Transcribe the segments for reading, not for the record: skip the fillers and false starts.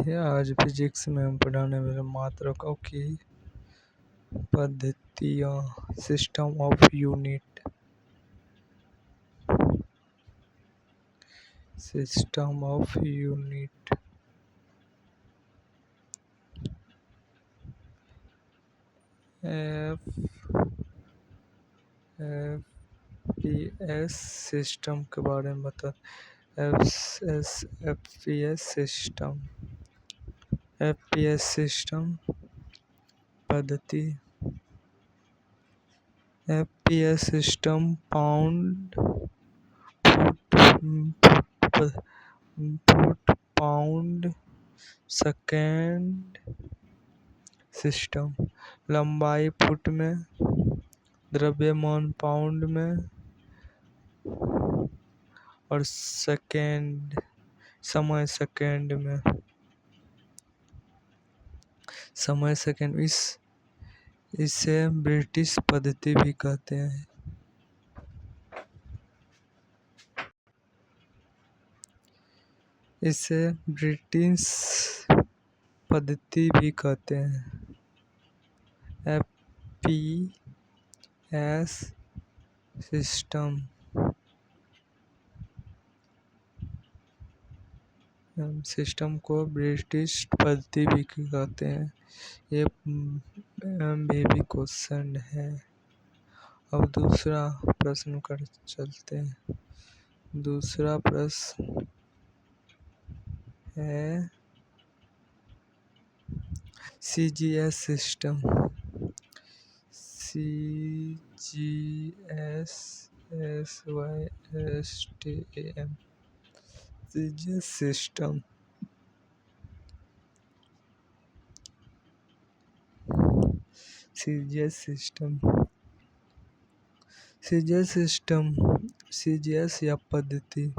आज फिजिक्स में हम पढ़ाने वाले मात्रकों की पद्धतियाँ। System of unit. System of unit F system के बारे में बता। एफ सिस्टम पद्धति। F system pound foot pound second system. लंबाई फुट में, द्रव्यमान पाउंड में और समय सेकेंड। इसे ब्रिटिश पद्धति भी कहते हैं। इसे ब्रिटिश पद्धति भी कहते हैं। एफ सिस्टम को ब्रिटिश पद्धति भी कहते हैं। ये बेबी क्वेश्चन है। अब दूसरा प्रश्न कर चलते हैं। दूसरा प्रश्न है CGS system. CGS system. CGS या पद्धति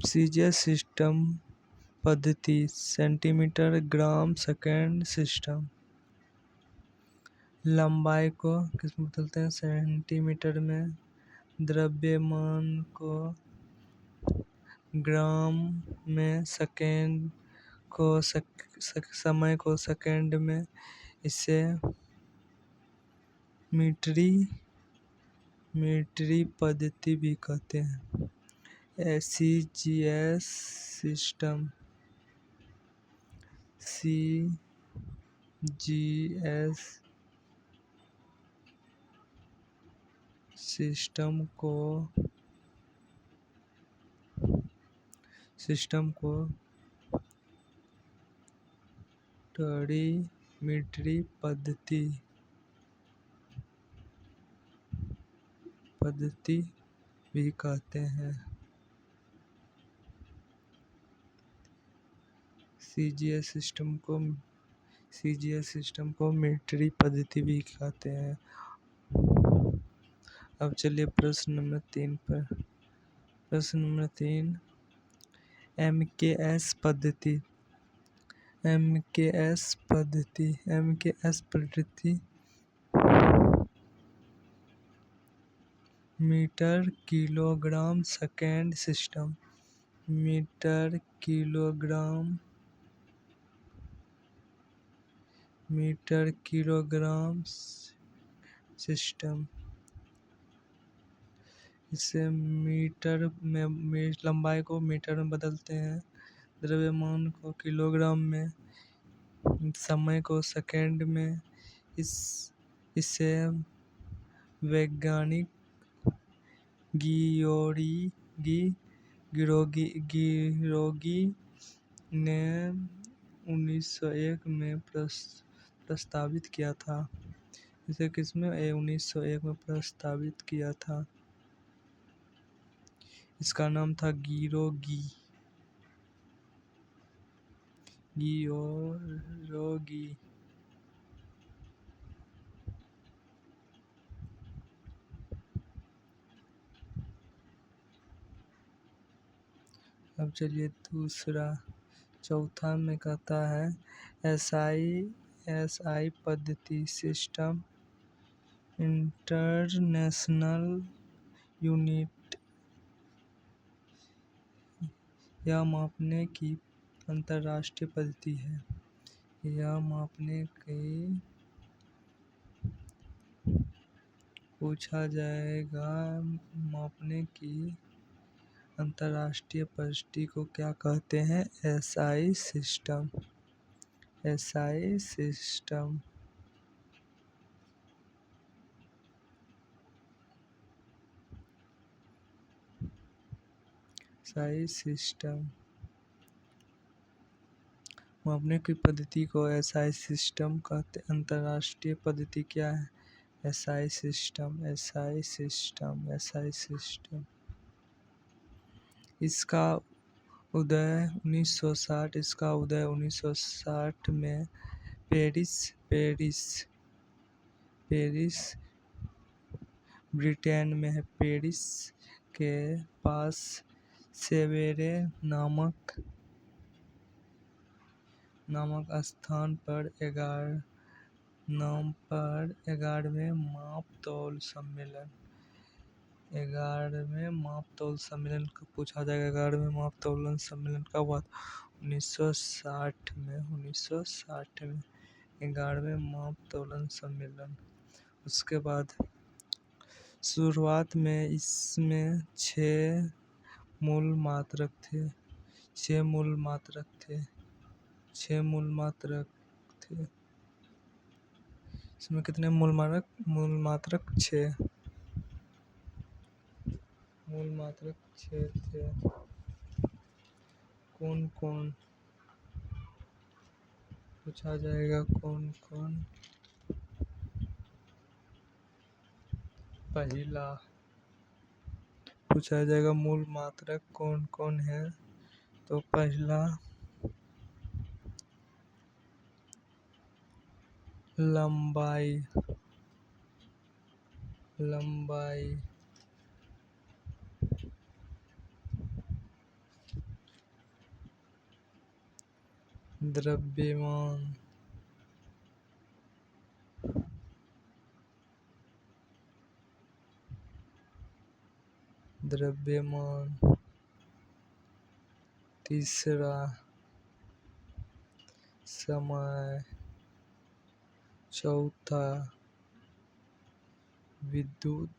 सीजीएस सिस्टम पद्धति सेंटीमीटर ग्राम सेकेंड सिस्टम। लंबाई को किस में बदलते हैं? सेंटीमीटर में। द्रव्यमान को ग्राम में। सेकेंड को समय को सेकेंड में। इसे मीटरी पद्धति भी कहते हैं। सीजीएस सिस्टम को मीटरी पद्धति भी कहते हैं। सीजीएस सिस्टम को मीटरी पद्धति भी कहते हैं। अब चलिए प्रश्न नंबर 3 पर। प्रश्न नंबर 3 एमकेएस पद्धति। Metre kilogram second system. Metre kilogram system. इसे मीटर में लंबाई को मीटर में बदलते हैं। द्रव्यमान को किलोग्राम में। समय को सेकेंड में। इसे वैज्ञानिक गिरोगी ने 1901 में प्रस्तावित किया था। इसे किसमें 1901 में प्रस्तावित किया था? इसका नाम था गिरोगी। अब चलिए दूसरा, चौथा में कहता है SI पद्धति, सिस्टम इंटरनेशनल यूनिट। यह मापने की अंतर्राष्ट्रीय पद्धति है। यह मापने की पूछा जाएगा, मापने की अंतर्राष्ट्रीय पद्धति को क्या कहते हैं? SI system. SI system. SI system मापने की पद्धति को SI सिस्टम कहते। अंतर्राष्ट्रीय पद्धति क्या है? SI system. SI system. SI system. इसका उदय 1960। इसका उदय 1960 में पेरिस ब्रिटेन में है। पेरिस के पास सेवेरे नामक स्थान पर 11वें माप तौल सम्मेलन का पूछा जाएगा। 11वें माप तौल सम्मेलन कब हुआ था? 1960 में। 11वें माप तौलन सम्मेलन। उसके बाद शुरुआत में इसमें 6 मूल मात्रक थे। 6 मूल मात्रक थे। इसमें कितने मूल मात्रक? 6 मूल मात्रक 6 थे। कौन कौन पूछा जाएगा? कौन कौन? पहला पूछा जाएगा मूल मात्रक कौन कौन है? तो पहला लंबाई। द्रव्यमान। तीसरा समय। चौथा विद्युत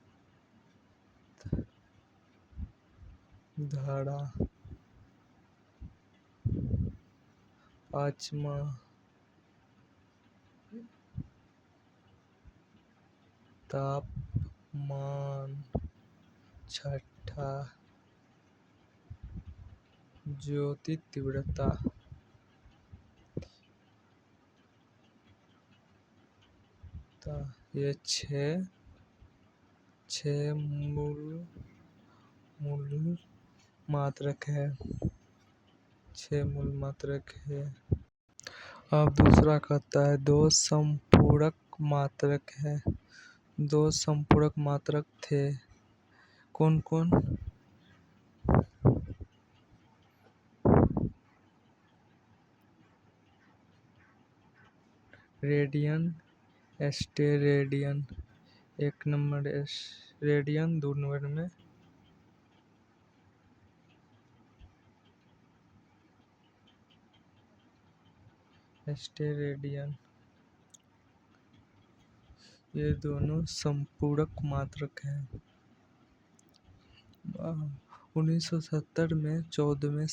धारा। पांचवा तापमान। छठा ज्योति तीव्रता। ये 6 मूल मात्रक है। 6 मूल मात्रक है। अब दूसरा कहता है 2 संपूरक मात्रक है। 2 संपूरक मात्रक थे। कौन कौन? Radian, steradian. 1 number radian, 2 number में स्टेरेडियन। ये दोनों संपूरक मात्रक हैं। 1970 में 14वें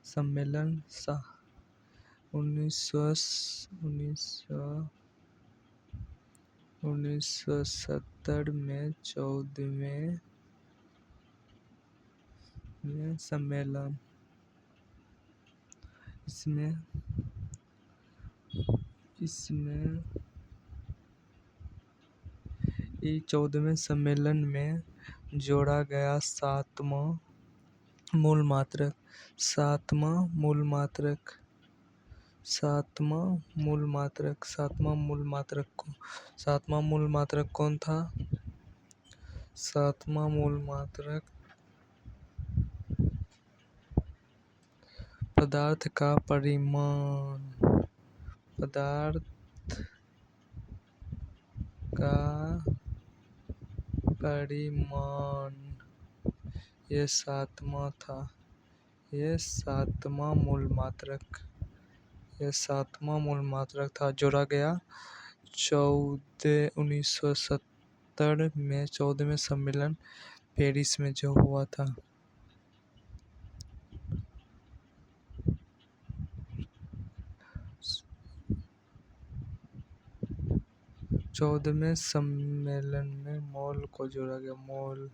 सम्मेलन 1970 में 14वें सम्मेलन। इसमें 14वें सम्मेलन में जोड़ा गया 7वां मूल मात्रक। 7वां मूल मात्रक कौन था? 7वां मूल मात्रक पदार्थ का परिमाण, पदार्थ का परिमाण, ये सातवां था, ये सातवां मूल मात्रक, ये सातवां मूल मात्रक था, जोड़ा गया 1970 में 14वें सम्मेलन पेरिस में जो हुआ था। 14वें सम्मेलन में मोल को जोड़ा गया, मोल